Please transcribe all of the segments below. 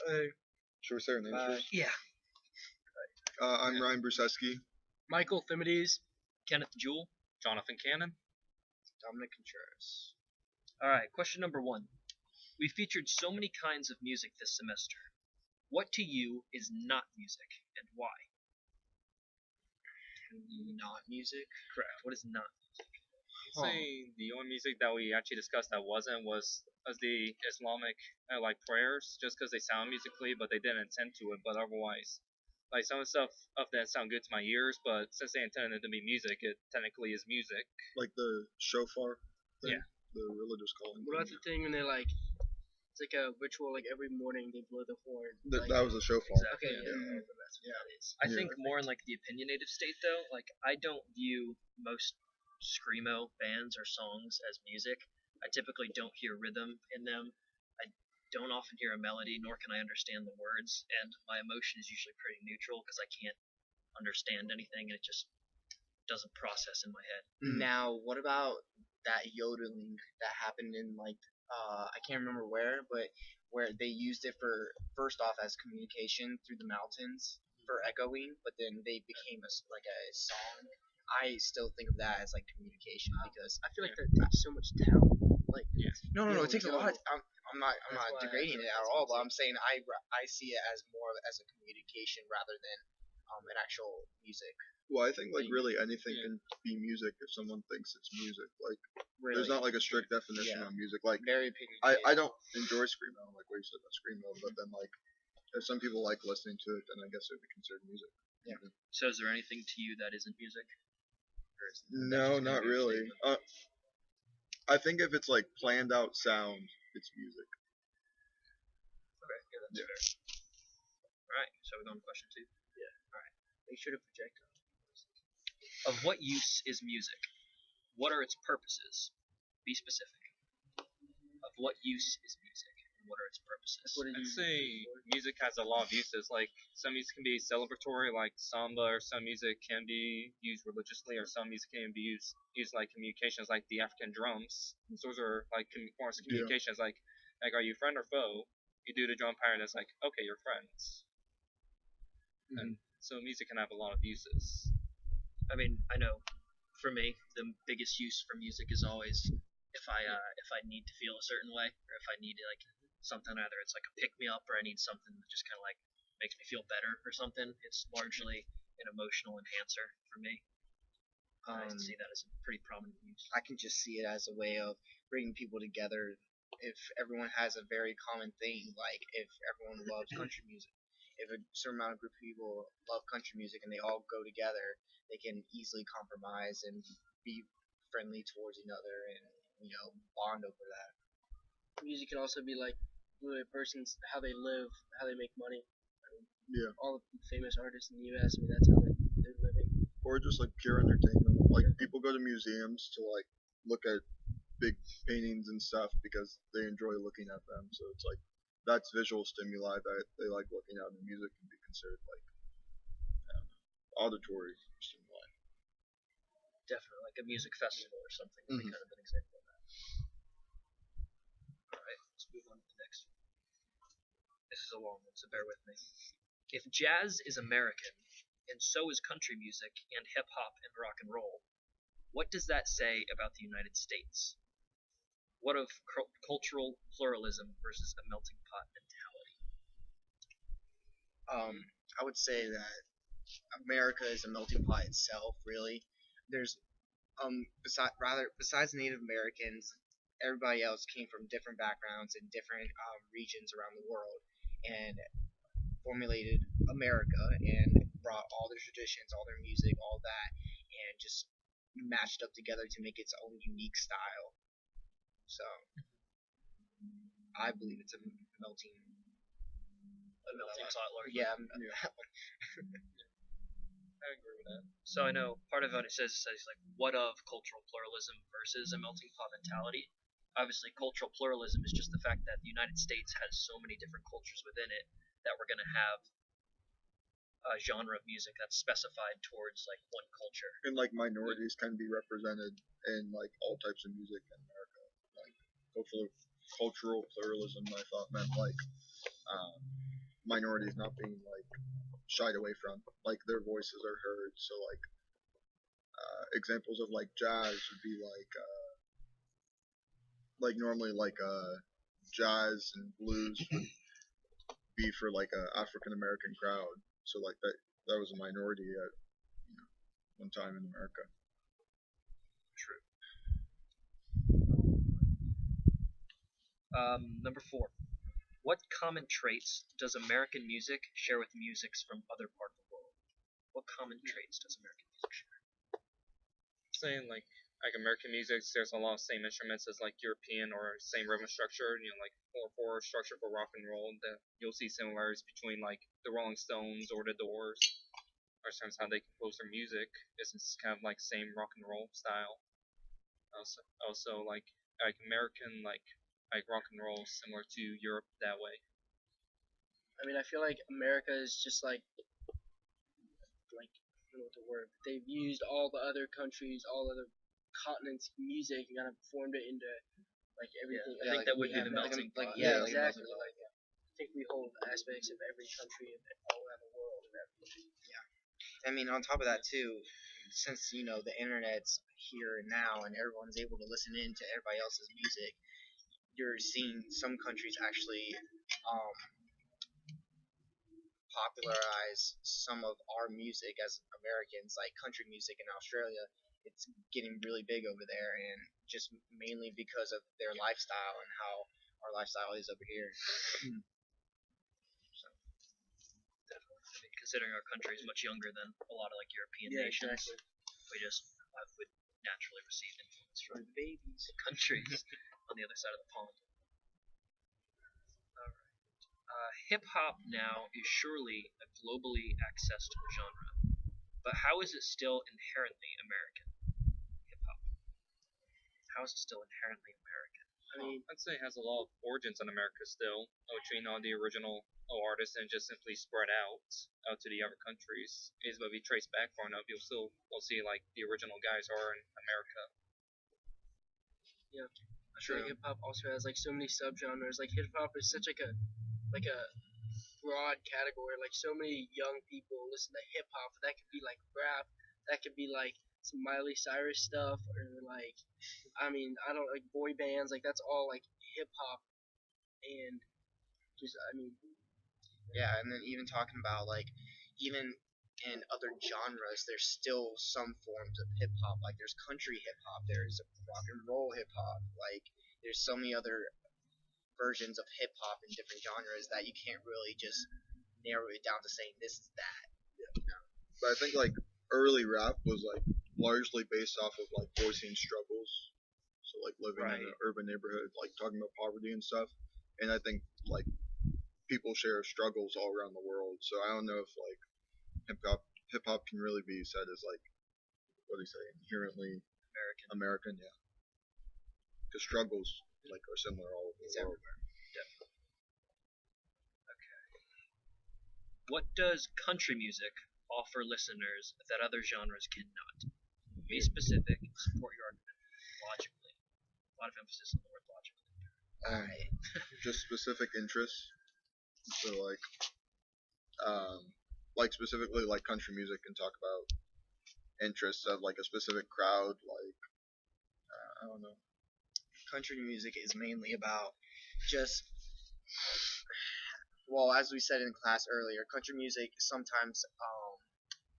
Should we say our names first? Yeah. I'm Ryan Bruseski. Michael Themides. Kenneth Jewell, Jonathan Cannon. Dominic Contreras. All right, question number 1. We featured so many kinds of music this semester. What to you is not music, and why? Not music. Correct. What is not music? I'd say the only music that we actually discussed that wasn't was the Islamic like prayers, just because they sound musically, but they didn't intend to it. But otherwise, like some of the stuff of that sound good to my ears, but since they intended it to be music, it technically is music. Like the shofar thing? Yeah. The religious calling. What about the thing when they it's like a ritual, like every morning they blow the horn. That was a shofar. Okay, Exactly. yeah. That's what that is. I think more in like the opinionated state though. Like I don't view most screamo bands or songs as music. I typically don't hear rhythm in them. I don't often hear a melody, nor can I understand the words, and my emotion is usually pretty neutral because I can't understand anything, and it just doesn't process in my head. Now, what about that yodeling that happened in I can't remember where, but where they used it for first off as communication through the mountains for echoing, but then they became a song. I still think of that as like communication because I feel like that takes so much talent. Like, no, Yeah, it takes a lot. I'm not That's why degrading it at that's all, what but I'm I'm saying I see it as more as a communication rather than an actual music. Well, I think like really anything Yeah. can be music if someone thinks it's music. Like Really, there's not like a strict definition Yeah. on music. Like very opinionated. I don't enjoy screamo, like what you said about screamo, but then like if some people like listening to it, then I guess it would be considered music. So is there anything to you that isn't music? Or is that No, just gonna not be a really. statement? I think if it's like planned out sound, it's music. Okay, yeah, that's fair. Alright, so we're going to question 2. make sure to project. Of what use is music? What are its purposes? Be specific. Of what use is music? And what are its purposes? What did I'd you say music has a lot of uses. Like some music can be celebratory, like samba, or some music can be used religiously, or some music can be used like communications, like the African drums. Those are like forms of communications. Like are you friend or foe? You do the drum pattern, it's like okay, you're friends. And so music can have a lot of uses. I mean, I know for me, the biggest use for music is always if I need to feel a certain way, or if I need like something, either it's like a pick me up, or I need something that just kind of like makes me feel better or something. It's largely an emotional enhancer for me. I see that as a pretty prominent use. I can just see it as a way of bringing people together. If everyone has a very common thing, like if everyone loves country music, if a certain amount of group of people love country music and they all go together, they can easily compromise and be friendly towards each other and bond over that. Music can also be like a person's how they live, how they make money. Yeah. All the famous artists in the U.S. I mean, that's how they're living. Or just like pure entertainment. Like people go to museums to like look at big paintings and stuff because they enjoy looking at them. So it's like that's visual stimuli that they like looking at, and music can be considered like auditory stimuli. Definitely, like a music festival or something would be kind of an example of that. Alright, let's move on to the next one. This is a long one, so bear with me. If jazz is American, and so is country music and hip hop and rock and roll, what does that say about the United States? What of cultural pluralism versus a melting pot mentality? I would say that America is a melting pot itself. Really, there's besides Native Americans, everybody else came from different backgrounds and different regions around the world, and formulated America and brought all their traditions, all their music, all that, and just matched up together to make its own unique style. So I believe it's a melting pot largely. Yeah. I agree with that. So I know part of what it says like, what of cultural pluralism versus a melting pot mentality? Obviously, cultural pluralism is just the fact that the United States has so many different cultures within it that we're going to have a genre of music that's specified towards like one culture. And like minorities can be represented in like all types of music in America. Like cultural pluralism, I thought meant like minorities not being like shied away from, like their voices are heard. So like examples of like jazz would be like normally like jazz and blues would be for like a African American crowd. So like that was a minority at one time in America. True. Number 4. What common traits does American music share with musics from other parts of the world? What common traits does American music share? Saying like American music, there's a lot of same instruments as like European or same rhythm structure. Like 4/4 structure for rock and roll. That you'll see similarities between like the Rolling Stones or the Doors, or sometimes how they compose their music. It's kind of like same rock and roll style. Also like American like rock and roll similar to Europe that way. I mean, I feel like America is just like I don't know what the word. But they've used all the other countries, all other continents' music, and kind of formed it into like everything. I think like that would we be have the now. melting pot. Yeah, like a exactly. melting pot. Like I think we hold aspects of every country and all around the world and everything. I mean, on top of that too, since the internet's here now and everyone's able to listen in to everybody else's music, you're seeing some countries actually um, popularize some of our music as Americans, like country music in Australia. It's getting really big over there, and just mainly because of their lifestyle and how our lifestyle is over here. I mean, considering our country is much younger than a lot of like European Yeah, nations, exactly. we just would naturally receive influence from The babies. countries on the other side of the pond. Hip hop now is surely a globally accessed genre, but how is it still inherently American? Hip hop. How is it still inherently American? I mean, I'd say it has a lot of origins in America still, between all the original artists and just simply spread out to the other countries. Is what we trace back far enough, you'll see like the original guys are in America. I feel like hip hop also has like so many subgenres. Like hip hop is such like a broad category. Like so many young people listen to hip hop. That could be like rap. That could be like some Miley Cyrus stuff, or like I mean I don't like boy bands. Like that's all like hip hop, and just I mean Yeah, and then even talking about like even in other genres, there's still some forms of hip hop. Like there's country hip hop, there's rock and roll hip hop. Like there's so many other versions of hip hop in different genres that you can't really just narrow it down to saying this is that. But I think like early rap was like largely based off of like voicing struggles. So like living in an urban neighborhood, like talking about poverty and stuff. And I think like people share struggles all around the world. So I don't know if like hip hop can really be said as like what do you say inherently American, yeah. Because struggles like are similar all over the world. Everywhere. What does country music offer listeners that other genres cannot? Be specific, support your argument logically. A lot of emphasis on the word logically. Alright. Just specific interests. So like specifically like country music can talk about interests of like a specific crowd. Like I don't know. Country music is mainly about just as we said in class earlier, country music sometimes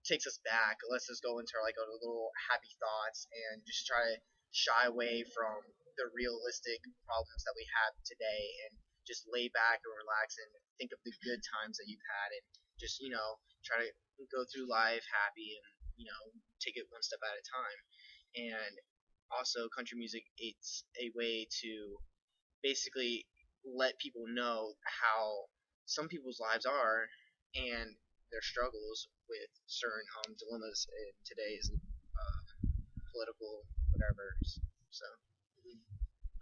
takes us back, lets us go into like a little happy thoughts and just try to shy away from the realistic problems that we have today and just lay back and relax and think of the good times that you've had and just try to go through life happy and take it one step at a time. And also country music, it's a way to basically let people know how some people's lives are and their struggles with certain dilemmas in today's political whatever. So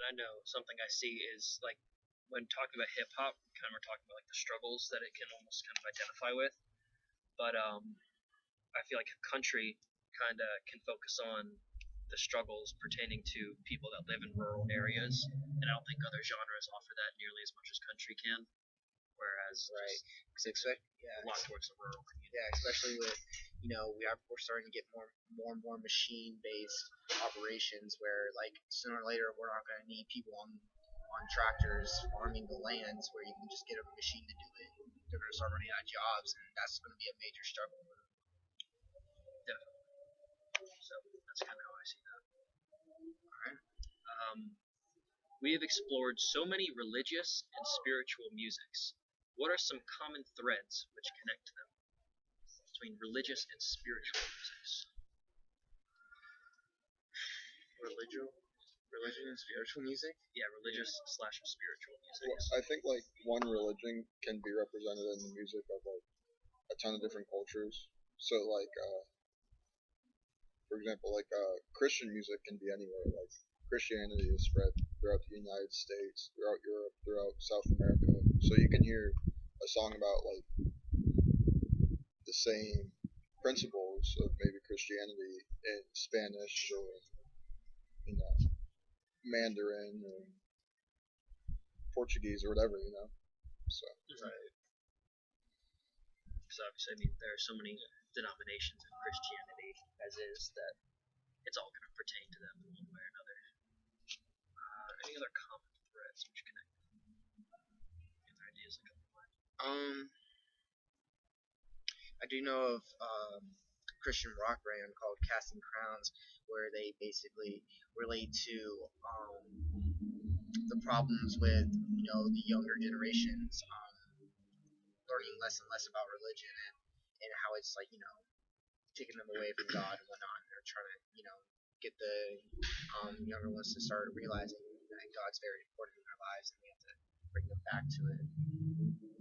I know something I see is like when talking about hip hop, kind of we're talking about like the struggles that it can almost kind of identify with. But I feel like country kind of can focus on the struggles pertaining to people that live in rural areas, and I don't think other genres offer that nearly as much as country can. whereas Right. just Because a lot towards the rural community. yeah, especially with we're starting to get more and more machine based operations where like sooner or later we're not going to need people on tractors farming the lands where you can just get a machine to do it. They're going to start running out of jobs, and that's going to be a major struggle for them. So that's kind of how I see that. We have explored so many religious and spiritual musics. What are some common threads which connect them between religious and spiritual musics? Religion and spiritual music. Yeah, religious slash spiritual music. Well, I think like one religion can be represented in the music of like a ton of different cultures. So like, for example, like Christian music can be anywhere. Like Christianity is spread throughout the United States, throughout Europe, throughout South America. So you can hear a song about like the same principles of maybe Christianity in Spanish or Mandarin or Portuguese or whatever. So Right. Because obviously, I mean, there are so many denominations of Christianity as is that it's all going to pertain to them in one way or another. Any other common threads which connect them? Any other ideas that come to mind? I do know of Christian rock band called Casting Crowns, where they basically relate to the problems with the younger generations learning less and less about religion and how it's like taking them away from God and whatnot. And they're trying to get the younger ones to start realizing that God's very important in their lives and we have to bring them back to it.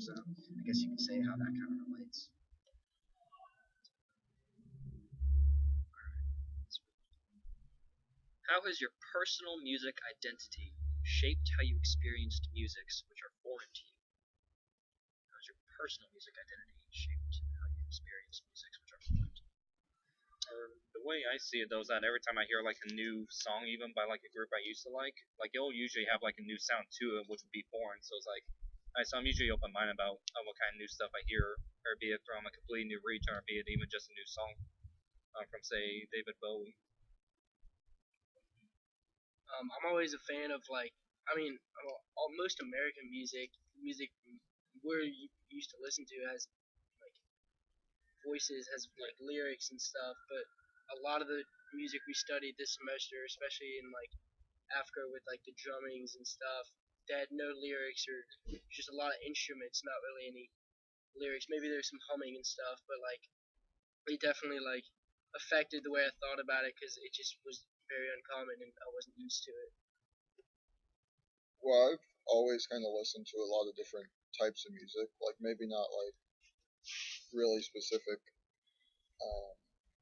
So I guess you could say how that kind of relates. How has your personal music identity shaped how you experienced musics which are foreign to you? How has your personal music identity shaped how you experienced musics which are foreign to you? The way I see it though is that every time I hear like a new song, even by like a group I used to like it'll usually have like a new sound to it, which would be foreign. So it's like, so I'm usually open minded about what kind of new stuff I hear, or be it from a completely new region, or be it even just a new song from say David Bowie. I'm always a fan of most American music we're used to listen to has like voices, has like lyrics and stuff. But a lot of the music we studied this semester, especially in like Africa with like the drummings and stuff, they had no lyrics or just a lot of instruments, not really any lyrics. Maybe there's some humming and stuff, but like it definitely like affected the way I thought about it because it just was very uncommon and I wasn't used to it. well, I've always kind of listened to a lot of different types of music. Like maybe not like really specific,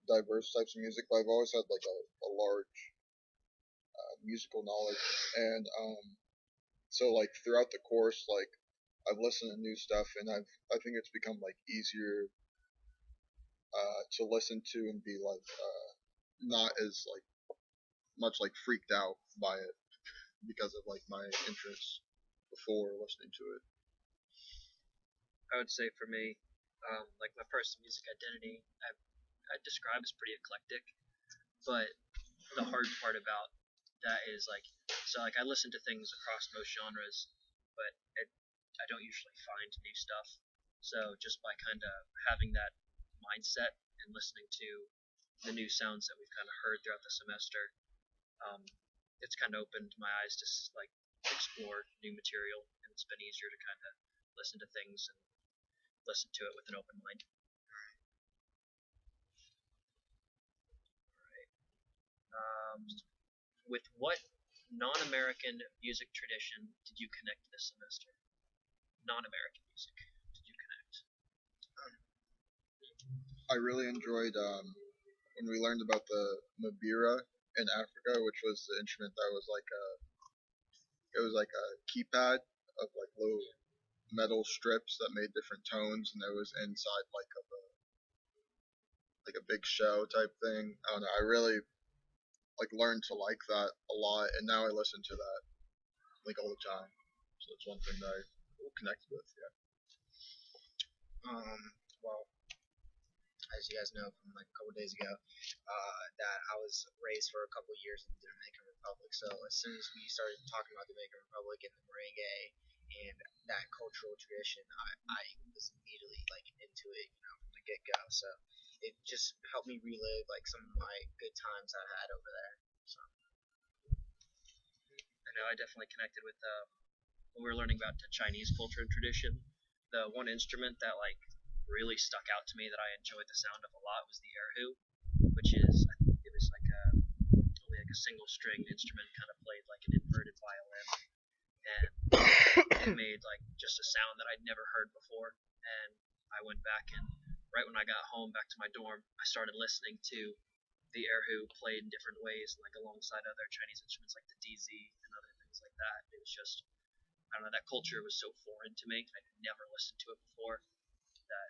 diverse types of music, but I've always had like a large musical knowledge, and so like throughout the course, like I've listened to new stuff, and I think it's become like easier to listen to and be like not as like much like freaked out by it because of like my interests before listening to it. I would say for me, like my personal music identity, I'd describe as pretty eclectic. But the hard part about that is like, so like I listen to things across most genres, but I don't usually find new stuff. So just by kind of having that mindset and listening to the new sounds that we've kind of heard throughout the semester, it's kind of opened my eyes to like explore new material, and it's been easier to kind of listen to things and listen to it with an open mind. With what non-American music tradition did you connect this semester? Non-American music did you connect? I really enjoyed when we learned about the mabira in Africa, which was the instrument that was like a keypad of like little metal strips that made different tones, and it was inside like a big show type thing. I don't know. I really like learned to like that a lot, and now I listen to that like all the time. So it's one thing that I will connect with. Yeah. Well, as you guys know from like a couple days ago, that I was raised for a couple years in the Dominican Republic. So as soon as we started talking about the Dominican Republic and the merengue and that cultural tradition, I was immediately like into it, from the get go. So it just helped me relive like some of my good times I had over there. So I know I definitely connected with when we were learning about the Chinese culture and tradition. The one instrument that like really stuck out to me that I enjoyed the sound of a lot was the erhu, which is I think it was like only like a single string instrument, kind of played like an inverted violin, and it made like just a sound that I'd never heard before. And I went back and right when I got home back to my dorm, I started listening to the erhu played in different ways, like alongside other Chinese instruments like the DZ and other things like that. It was just I don't know, that culture was so foreign to me. I'd never listened to it before. That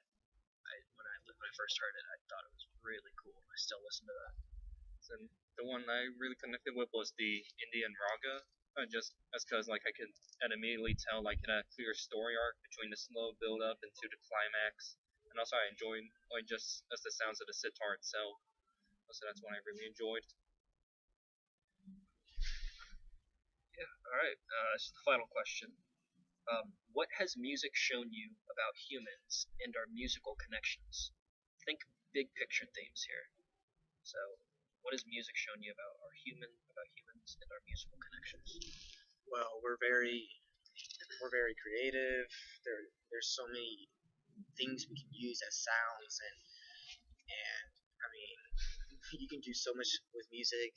when I first heard it, I thought it was really cool. I still listen to that. So the one I really connected with was the Indian raga. Just that's because like I could immediately tell like in a clear story arc between the slow build up into the climax, and also I enjoyed like just as the sounds of the sitar itself. So that's one I really enjoyed. Yeah. All right. This is the final question. What has music shown you about humans and our musical connections? Think big picture themes here. So, what has music shown you about humans and our musical connections? well, we're very creative. There's so many things we can use as sounds and I mean you can do so much with music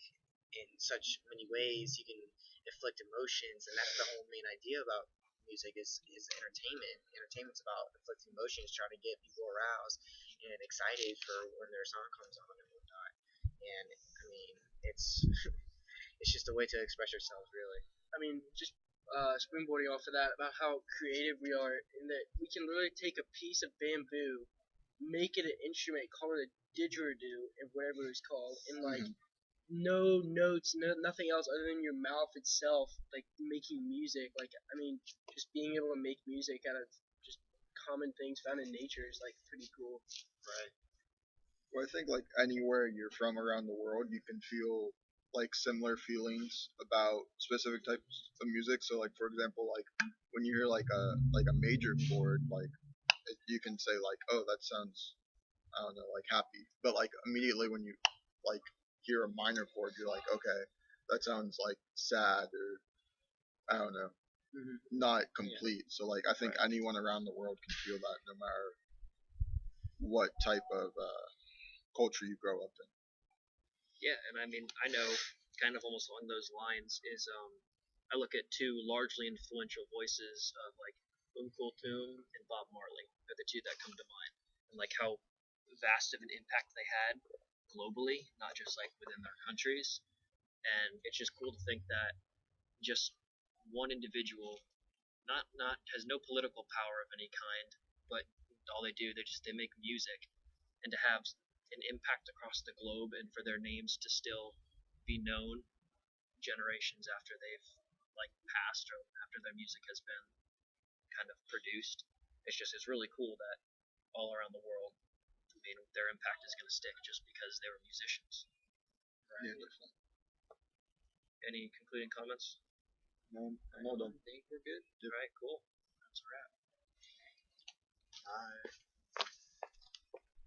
in such many ways. You can inflict emotions, and that's the whole main idea about music is entertainment. Entertainment's about inflicting emotions, trying to get people aroused and excited for when their song comes on and whatnot. And I mean, it's it's just a way to express yourselves, really. I mean, just springboarding off of that about how creative we are in that we can literally take a piece of bamboo, make it an instrument, call it a didgeridoo, and whatever it's called, and like no notes, nothing else other than your mouth itself, like making music. Like I mean, just being able to make music out of just common things found in nature is like pretty cool. Right. Well, I think like anywhere you're from around the world, you can feel like similar feelings about specific types of music. So like for example, like when you hear like a major chord, like you can say like, oh, that sounds, I don't know, like happy. But like immediately when you like hear a minor chord, you're like, okay, that sounds like sad or I don't know, not complete. So like I think anyone around the world can feel that no matter what type of culture you grow up in. Yeah, and I mean, I know kind of almost along those lines is I look at two largely influential voices of like Kulthum and Bob Marley are the two that come to mind, and like how vast of an impact they had globally, not just like within their countries. And it's just cool to think that just one individual, not has no political power of any kind, but all they make music, and to have an impact across the globe and for their names to still be known generations after they've like passed or after their music has been kind of produced. It's really cool that all around the world, I mean, their impact is going to stick just because they were musicians. Right. Yeah, definitely. Any concluding comments? No, I'm all done. I think we're good. All right, cool. That's a wrap.